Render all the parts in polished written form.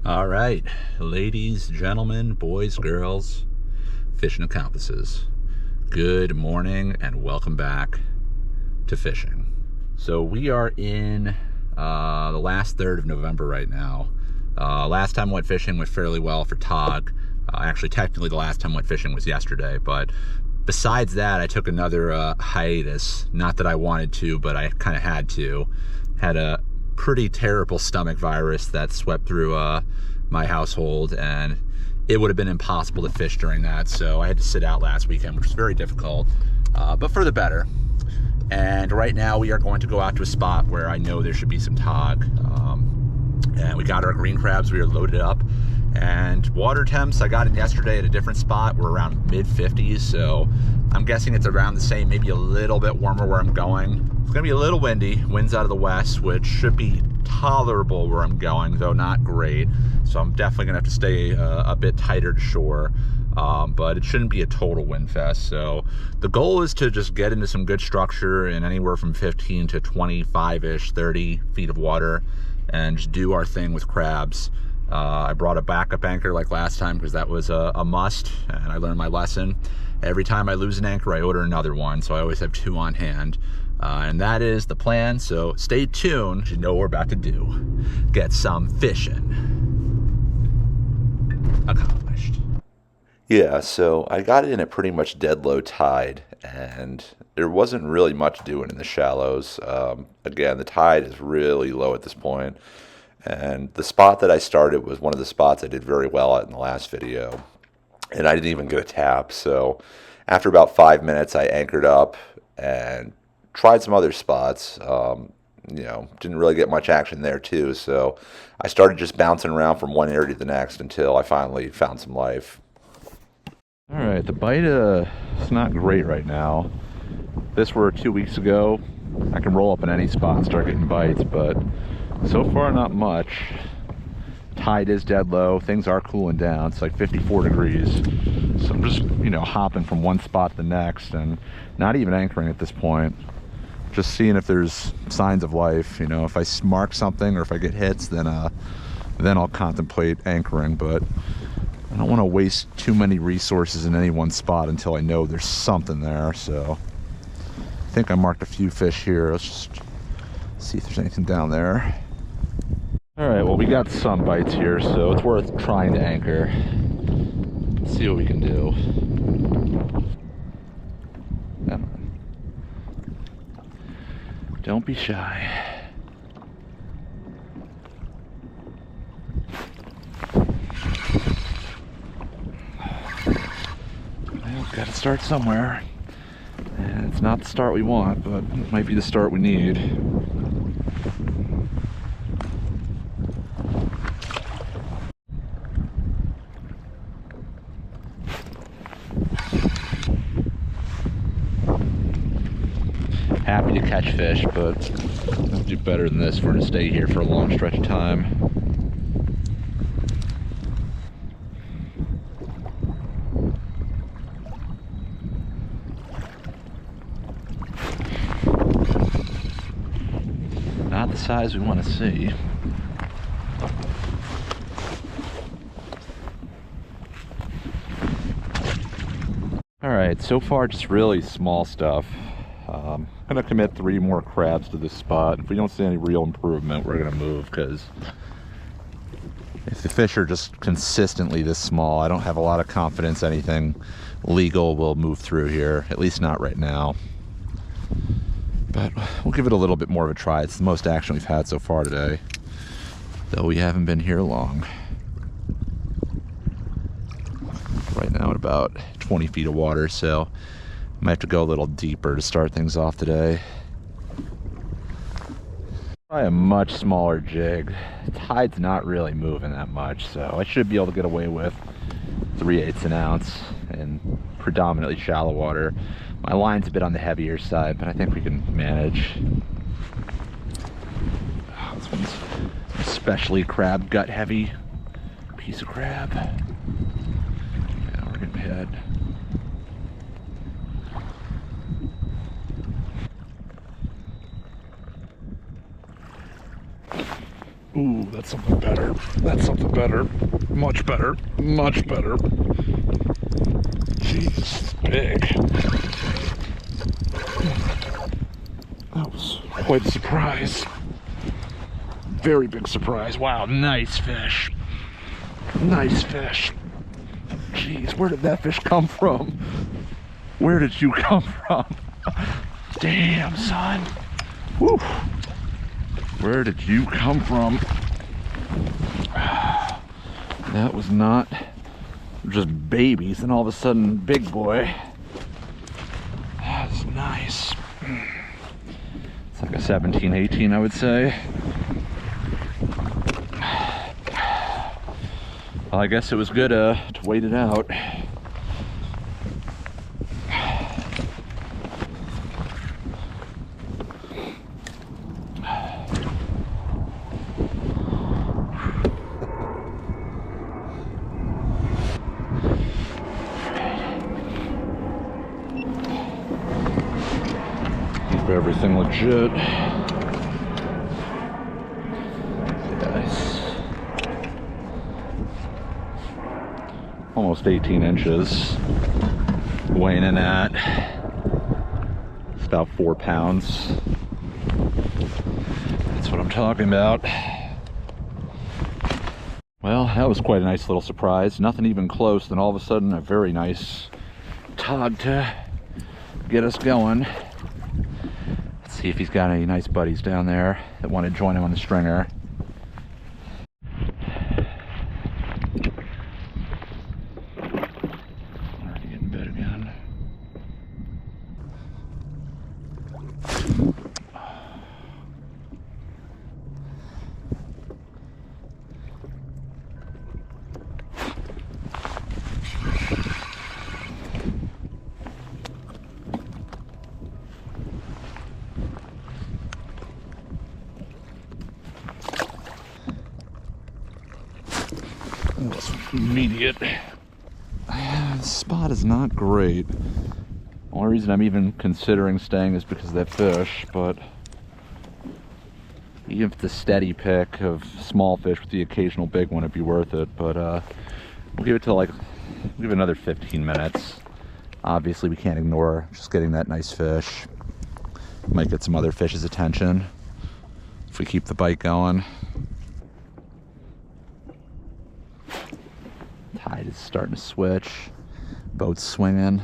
All right, ladies, gentlemen, boys, girls, fishing accomplices, good morning and welcome back to fishing. So we are in the last third of November right now. Last time I went fishing went fairly well for TOG. Actually, technically the last time I went fishing was yesterday, but besides that, I took another hiatus. Not that I wanted to, but I kind of had to. Had a pretty terrible stomach virus that swept through my household, and it would have been impossible to fish during that, so I had to sit out last weekend, which was very difficult, but for the better. And right now we are going to go out to a spot where I know there should be some TOG, and we got our green crabs. We are loaded up, and water temps I got in yesterday at a different spot were around mid-50s, so I'm guessing it's around the same, maybe a little bit warmer where I'm going. It's gonna be a little windy, winds out of the west, which should be tolerable where I'm going, though not great. So I'm definitely gonna have to stay a bit tighter to shore, but it shouldn't be a total wind fest. So the goal is to just get into some good structure in anywhere from 15 to 25-ish, 30 feet of water, and just do our thing with crabs. I brought a backup anchor like last time because that was a must, and I learned my lesson. Every time I lose an anchor, I order another one, so I always have two on hand. And that is the plan, so stay tuned. You know what we're about to do. Get some fishing accomplished. Yeah, so I got in at pretty much dead low tide, and there wasn't really much doing in the shallows. Again, the tide is really low at this point, and the spot that I started was one of the spots I did very well at in the last video, and I didn't even get a tap. So after about 5 minutes, I anchored up and tried some other spots. Didn't really get much action there too, so I started just bouncing around from one area to the next until I finally found some life. All right, the bite it's not great right now. This were 2 weeks ago. I can roll up in any spot and start getting bites, but so far not much. Tide is dead low. Things are cooling down. It's like 54 degrees. So I'm just, hopping from one spot to the next and not even anchoring at this point. Just seeing if there's signs of life. If I mark something or if I get hits, then I'll contemplate anchoring, but I don't want to waste too many resources in any one spot until I know there's something there. So I think I marked a few fish here. Let's just see if there's anything down there. All right, well, we got some bites here, so it's worth trying to anchor. Let's see what we can do. Come on. Don't be shy. Well, gotta start somewhere. And it's not the start we want, but it might be the start we need. Happy to catch fish, but I'll do better than this if we're going to stay here for a long stretch of time. Not the size we want to see. Alright, so far just really small stuff. I'm going to commit 3 more crabs to this spot. If we don't see any real improvement, we're going to move, because if the fish are just consistently this small, I don't have a lot of confidence anything legal will move through here, at least not right now. But we'll give it a little bit more of a try. It's the most action we've had so far today, though we haven't been here long. Right now at about 20 feet of water, so might have to go a little deeper to start things off today. Probably a much smaller jig. The tide's not really moving that much, so I should be able to get away with 3/8 an ounce in predominantly shallow water. My line's a bit on the heavier side, but I think we can manage. Oh, this one's especially crab gut heavy. Piece of crab. Yeah, we're getting ahead. Ooh, that's something better. That's something better. Much better. Much better. Jeez, big. That was quite a surprise. Very big surprise. Wow, nice fish. Nice fish. Jeez, where did that fish come from? Where did you come from? Damn, son. Whew. Where did you come from? That was not just babies, and all of a sudden, big boy. That's nice. It's like a 17, 18, I would say. Well, I guess it was good to wait it out. Keep everything legit. Nice. Almost 18 inches. Weighing in at, it's about 4 pounds. That's what I'm talking about. Well, that was quite a nice little surprise. Nothing even close, then all of a sudden a very nice TOG to get us going. Let's see if he's got any nice buddies down there that want to join him on the stringer. Already getting bit again. That's immediate. The spot is not great. The only reason I'm even considering staying is because of that fish, but even if the steady pick of small fish with the occasional big one, it'd be worth it. But we'll give it to we'll give it another 15 minutes. Obviously, we can't ignore just getting that nice fish. Might get some other fish's attention if we keep the bite going. Tide is starting to switch. Boat's swinging.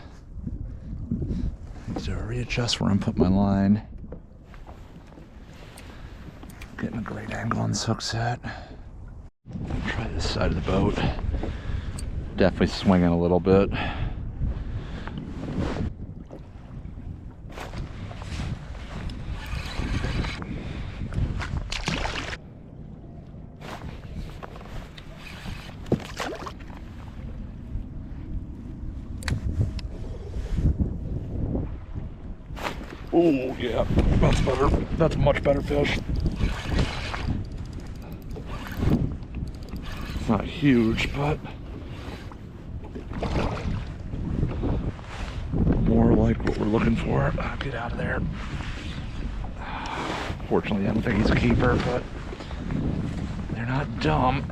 I need to readjust where I'm putting my line. Getting a great angle on this hook set. Try this side of the boat. Definitely swinging a little bit. Oh yeah, that's better. That's a much better fish. It's not huge, but more like what we're looking for. Get out of there. Fortunately, I don't think he's a keeper, but they're not dumb.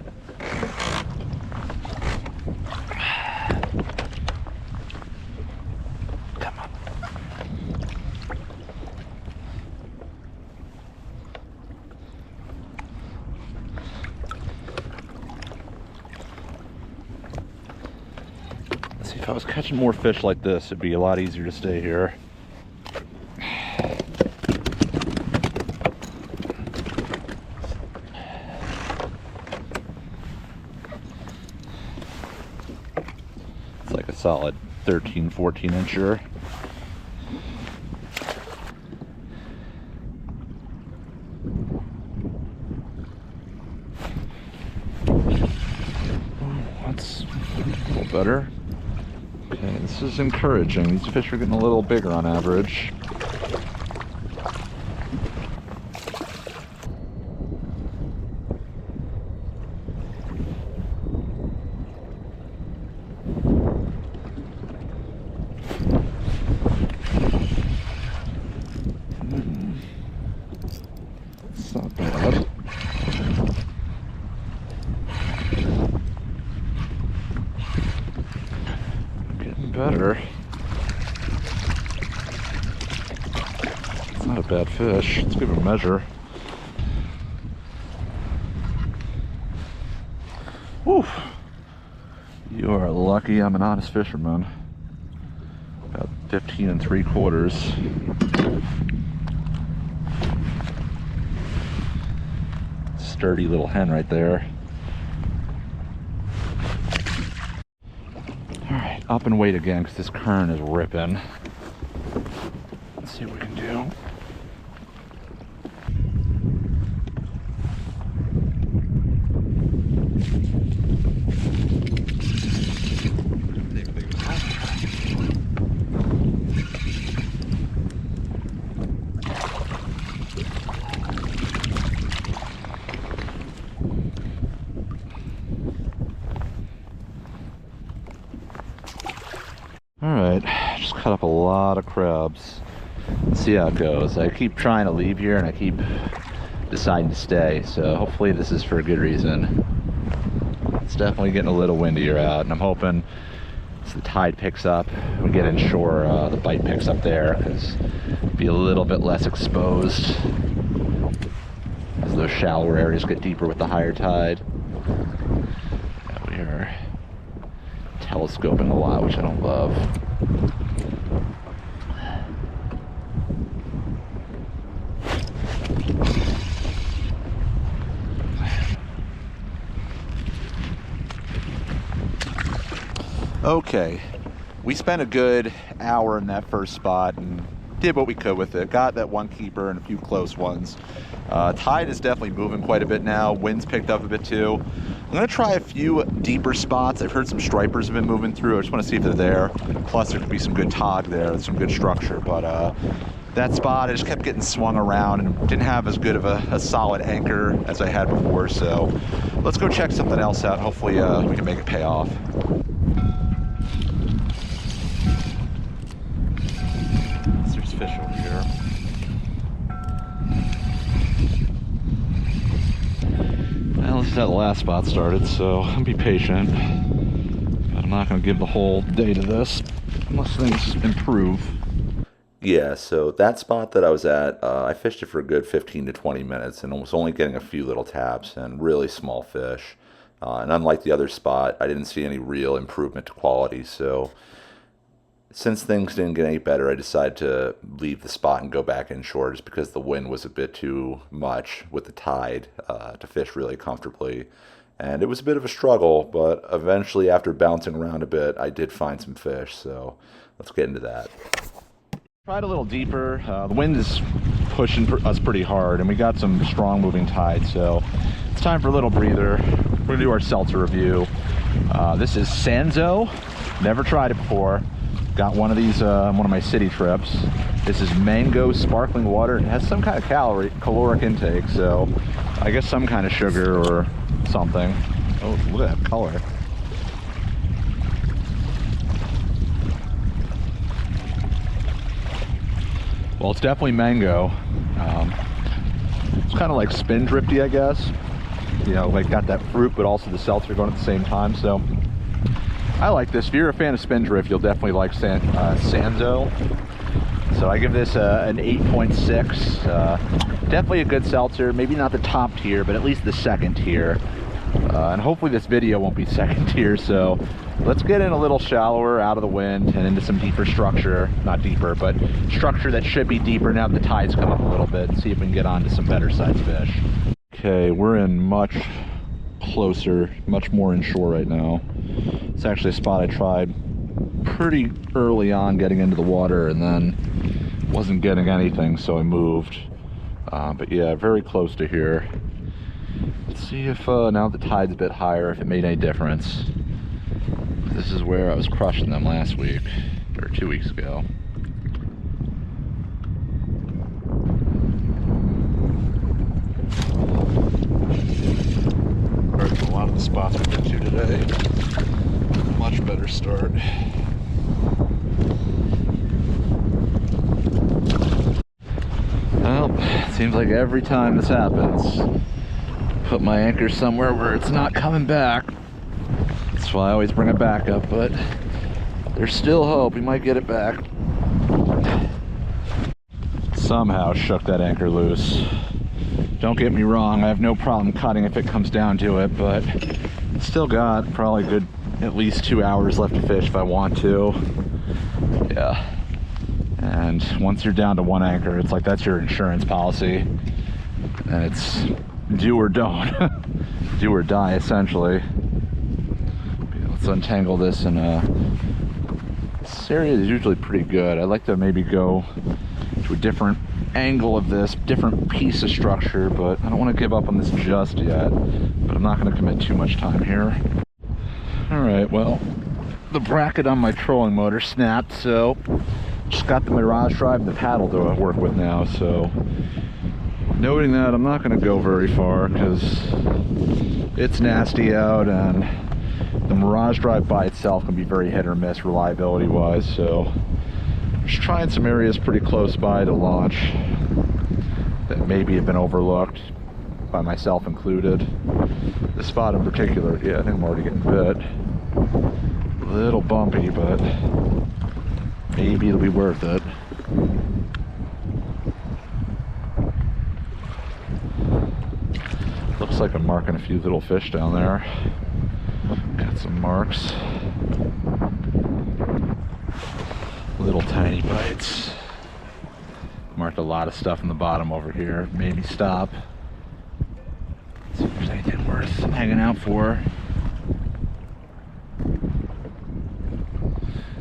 If I was catching more fish like this, it'd be a lot easier to stay here. It's like a solid 13, 14 incher. That's a little better. Okay, this is encouraging. These fish are getting a little bigger on average. It's not bad. better. It's not a bad fish. Let's give it a measure. Whew. You are lucky I'm an honest fisherman. About 15 3/4. Sturdy little hen right there. Alright, up and wait again because this current is ripping. Let's see what we can do. Alright, just cut up a lot of crabs. Let's see how it goes. I keep trying to leave here and I keep deciding to stay, so hopefully this is for a good reason. It's definitely getting a little windier out, and I'm hoping as the tide picks up, we get inshore, the bite picks up there, because be a little bit less exposed as those shallower areas get deeper with the higher tide. Yeah, we are telescoping a lot, which I don't love. Okay, we spent a good hour in that first spot and did what we could with it. Got that one keeper and a few close ones. Tide is definitely moving quite a bit now. Wind's picked up a bit too. I'm gonna try a few deeper spots. I've heard some stripers have been moving through. I just wanna see if they're there. Plus there could be some good TOG there, some good structure. But that spot, I just kept getting swung around and didn't have as good of a solid anchor as I had before. So let's go check something else out. Hopefully we can make it pay off. There's fish over here. Well, this is how the last spot started, so I'll be patient. But I'm not going to give the whole day to this unless things improve. Yeah, so that spot that I was at, I fished it for a good 15 to 20 minutes and was only getting a few little taps and really small fish. And unlike the other spot, I didn't see any real improvement to quality. So since things didn't get any better, I decided to leave the spot and go back inshore just because the wind was a bit too much with the tide to fish really comfortably. And it was a bit of a struggle, but eventually after bouncing around a bit, I did find some fish. So let's get into that. Tried a little deeper. The wind is pushing us pretty hard and we got some strong moving tide, so it's time for a little breather. We're gonna do our seltzer review. This is Sanzo. Never tried it before. Got one of these on one of my city trips. This is mango sparkling water. It has some kind of caloric intake, so I guess some kind of sugar or something. Oh, look at that color. Well, it's definitely mango. It's kind of like spindrifty, I guess. You know, like got that fruit, but also the seltzer going at the same time. So I like this. If you're a fan of spindrift, you'll definitely like Sanzo. So I give this an 8.6. Definitely a good seltzer. Maybe not the top tier, but at least the second tier. And hopefully this video won't be second tier. So let's get in a little shallower out of the wind and into some deeper structure. Not deeper, but structure that should be deeper now that the tide's come up a little bit, and see if we can get on to some better sized fish. Okay, we're in much closer, much more inshore right now. It's actually a spot I tried pretty early on getting into the water and then wasn't getting anything, so I moved. But yeah, very close to here. Let's see if now the tide's a bit higher, if it made any difference. This is where I was crushing them last week, or 2 weeks ago. Compared to a lot of the spots we've been to today, much better start. Well, it seems like every time this happens, put my anchor somewhere where it's not coming back. That's why I always bring a backup, but There's still hope. We might get it back. Somehow shook that anchor loose. Don't get me wrong, I have no problem cutting if it comes down to it, but still got probably good at least 2 hours left to fish if I want to. Yeah. And once you're down to one anchor, it's like that's your insurance policy. And it's do or don't. Do or die, essentially. Let's untangle this, and this area is usually pretty good. I'd like to maybe go to a different angle of this, different piece of structure, but I don't want to give up on this just yet. But I'm not going to commit too much time here. Alright, well, the bracket on my trolling motor snapped, so just got the Mirage Drive and the paddle to work with now, so noting that I'm not going to go very far because it's nasty out, and the Mirage Drive by itself can be very hit or miss reliability wise, so just trying some areas pretty close by to launch that maybe have been overlooked, by myself included. This spot in particular, yeah, I think I'm already getting bit. A little bumpy, but maybe it'll be worth it. Looks like I'm marking a few little fish down there. Got some marks. Little tiny bites. Marked a lot of stuff in the bottom over here. Made me stop. See if there's anything worth hanging out for.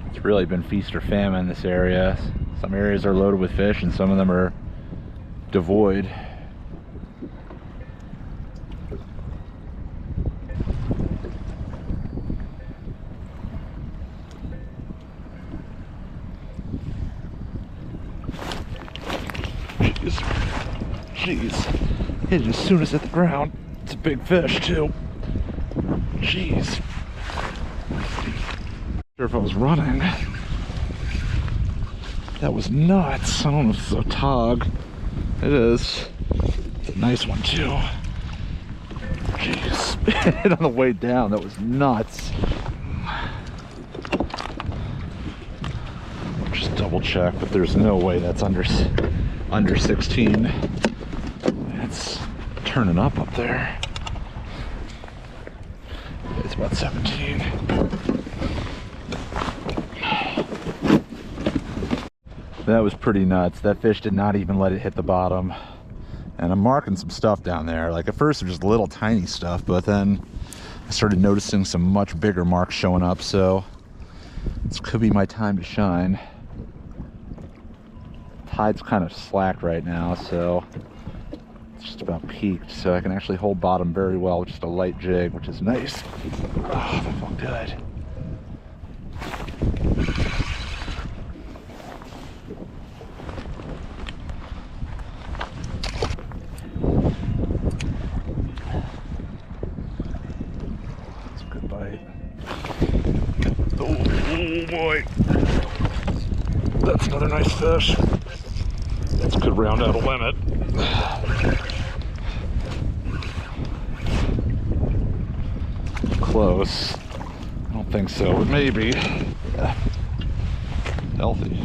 It's really been feast or famine in this area. Some areas are loaded with fish and some of them are devoid. Jeez, hit it as soon as it hit the ground. It's a big fish too. Jeez. Sure if I was running. That was nuts. I don't know if it's a TOG. It is. It's a nice one too. Jeez. Hit on the way down. That was nuts. Just double check, but there's no way that's under 16. It's turning up there. It's about 17. That was pretty nuts. That fish did not even let it hit the bottom. And I'm marking some stuff down there. Like at first it was just little tiny stuff, but then I started noticing some much bigger marks showing up, so this could be my time to shine. Tide's kind of slack right now, so it's just about peaked, so I can actually hold bottom very well with just a light jig, which is nice. Oh, that felt good. That's a good bite. Oh boy. That's another nice fish. This could round out a limit. Close. I don't think so, but maybe. Yeah. Healthy.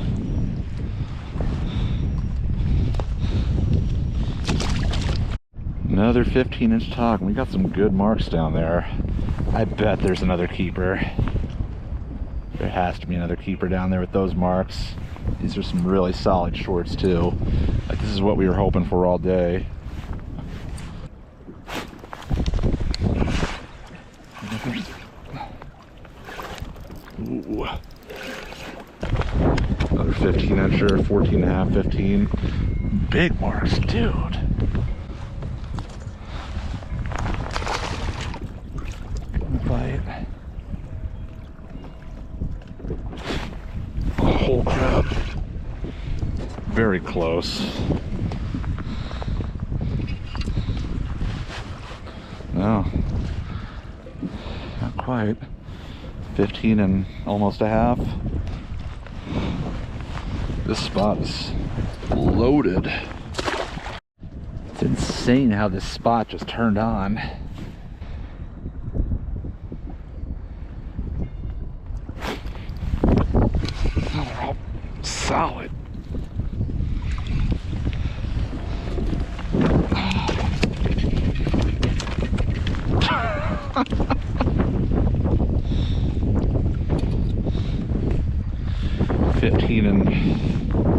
Another 15-inch TOG. We got some good marks down there. I bet there's another keeper. There has to be another keeper down there with those marks. These are some really solid shorts too. Like this is what we were hoping for all day. Ooh. Another 15-incher, 14 and a half, 15. Big marks, dude. Bite. Oh crap. Very close. No. Not quite. 15 and almost a half. This spot is loaded. It's insane how this spot just turned on. solid. $15 and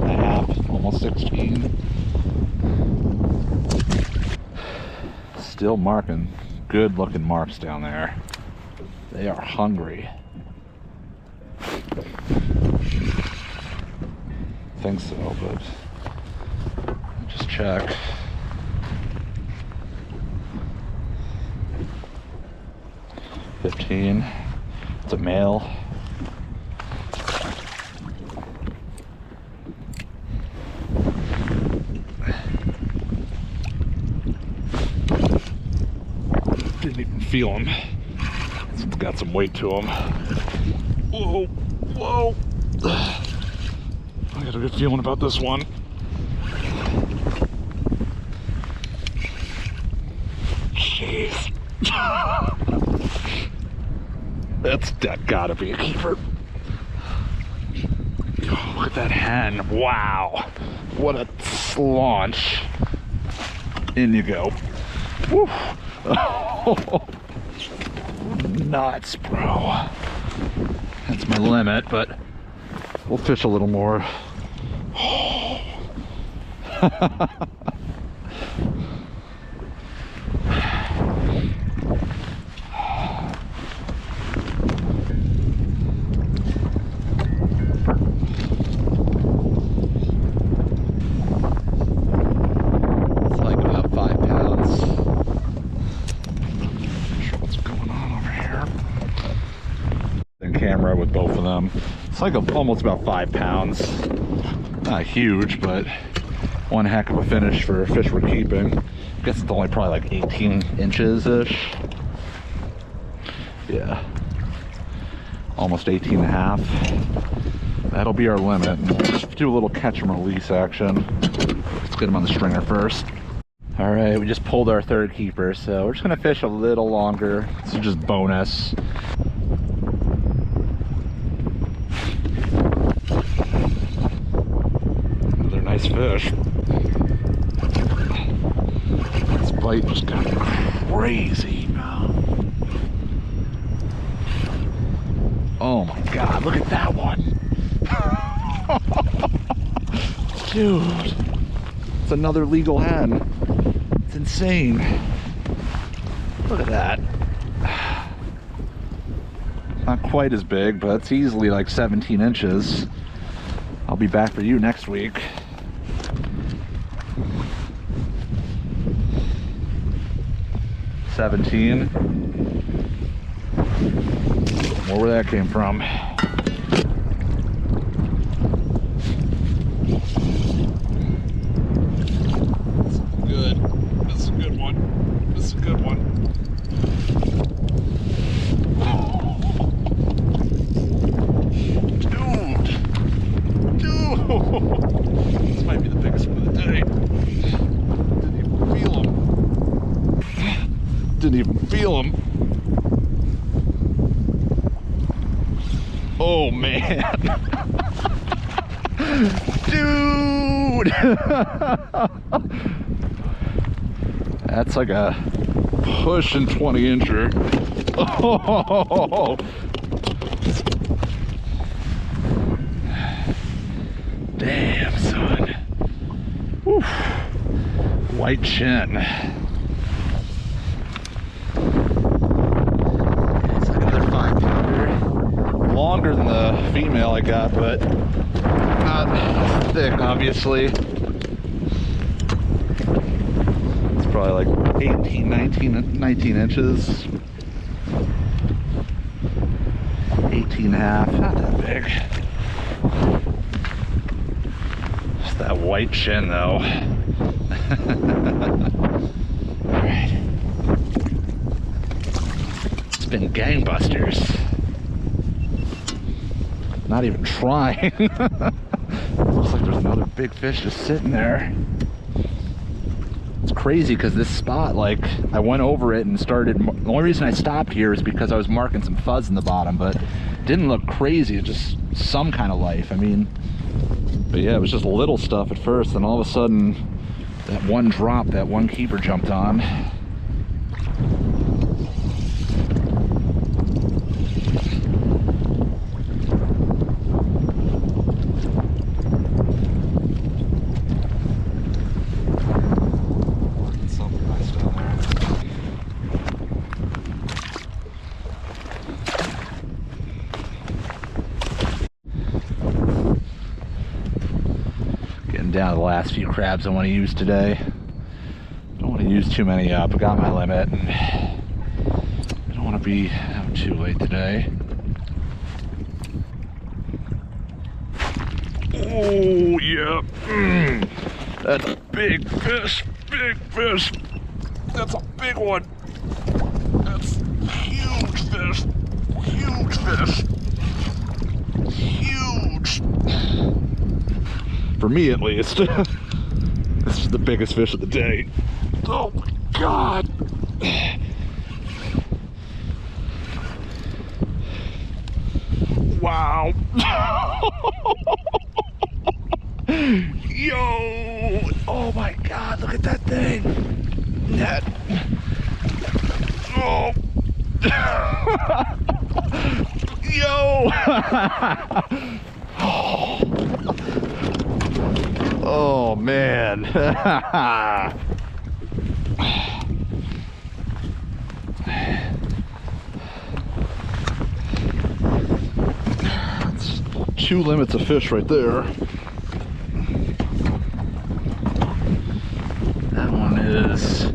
a half, almost 16. Still marking good looking marks down there. They are hungry. Think so, but just check. $15. It's a male. Didn't even feel him. It's got some weight to him. Whoa, whoa. I got a good feeling about this one. Jeez. That gotta be a keeper. Oh, look at that hen. Wow. What a slaunch. In you go. Woo. Oh, nuts, bro. That's my limit, but we'll fish a little more. It's like about 5 pounds. Not sure what's going on over here. In camera with both of them. It's like almost about 5 pounds. Not huge, but one heck of a finish for a fish we're keeping. I guess it's only probably like 18 inches-ish. Yeah. Almost 18 and a half. That'll be our limit. We'll just do a little catch and release action. Let's get him on the stringer first. All right, we just pulled our third keeper, so we're just gonna fish a little longer. This is just bonus. Another nice fish. This bite just got crazy. Oh my God, look at that one. Dude, it's another legal hen. It's insane. Look at that. Not quite as big, but it's easily like 17 inches. I'll be back for you next week. $17. More where that came from. Good. This is a good one. This is a good one. Dude! This might be the biggest one of the day. Didn't even feel him. Didn't even feel him. Oh man. Dude. That's like a pushing 20 incher. Oh. Damn, son. Woo. White chin. It's like another 5-pounder. Longer than the female I got, but not as thick, obviously. It's probably like 18, 19 inches. 18 and a half, not that big. Just that white chin though. Alright. It's been gangbusters. Not even trying. Looks like there's another big fish just sitting there. It's crazy because this spot, like, I went over it and started. The only reason I stopped here is because I was marking some fuzz in the bottom, but it didn't look crazy. It's just some kind of life. I mean, But yeah, it was just little stuff at first, and all of a sudden, that one drop, that one keeper jumped on. Something nice down there. Getting down to the last few crabs I want to use today. Don't want to use too many up. I got my limit, and I don't want to be out too late today. Oh yeah, that's a big fish, big fish. That's a big one. That's huge fish, huge fish, huge. For me at least. This is the biggest fish of the day. Oh my God. Wow. Yo. Oh my God, look at that thing. That. Oh. Yo. Oh man. That's 2 limits of fish right there. That one is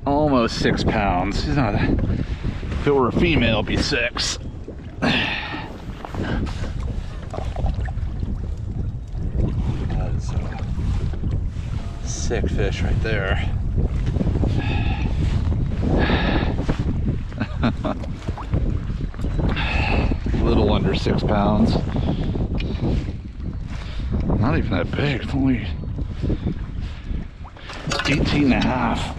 almost 6 pounds. He's not, if it were a female, it'd be 6. Sick fish right there. A little under 6 pounds. Not even that big. It's only 18 and a half.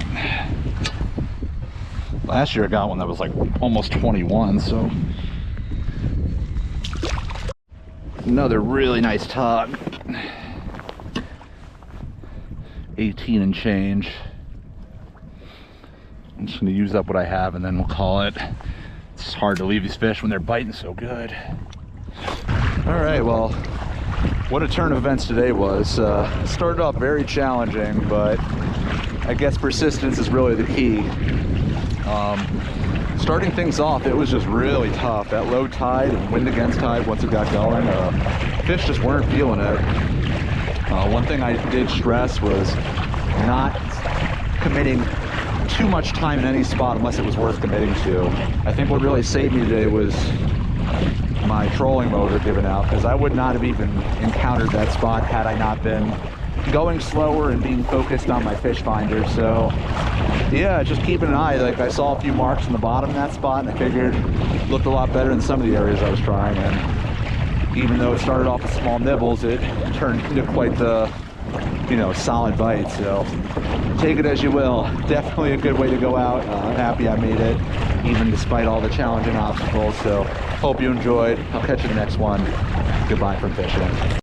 Last year I got one that was like almost 21, so. Another really nice tug. 18 and change. I'm just going to use up what I have and then we'll call it. It's just hard to leave these fish when they're biting so good. All right, well, what a turn of events today was. Started off very challenging, but I guess persistence is really the key. Starting things off, it was just really tough. That low tide and wind against tide, once it got going, fish just weren't feeling it. One thing I did stress was not committing too much time in any spot unless it was worth committing to. I think what really saved me today was my trolling motor giving out, because I would not have even encountered that spot had I not been going slower and being focused on my fish finder. So yeah, just keeping an eye. Like, I saw a few marks in the bottom of that spot, and I figured it looked a lot better than some of the areas I was trying. And even though it started off with small nibbles, it turned into quite the, you know, solid bite. So take it as you will. Definitely a good way to go out. I'm happy I made it, even despite all the challenging obstacles. So hope you enjoyed. I'll catch you in the next one. Goodbye from Fishin.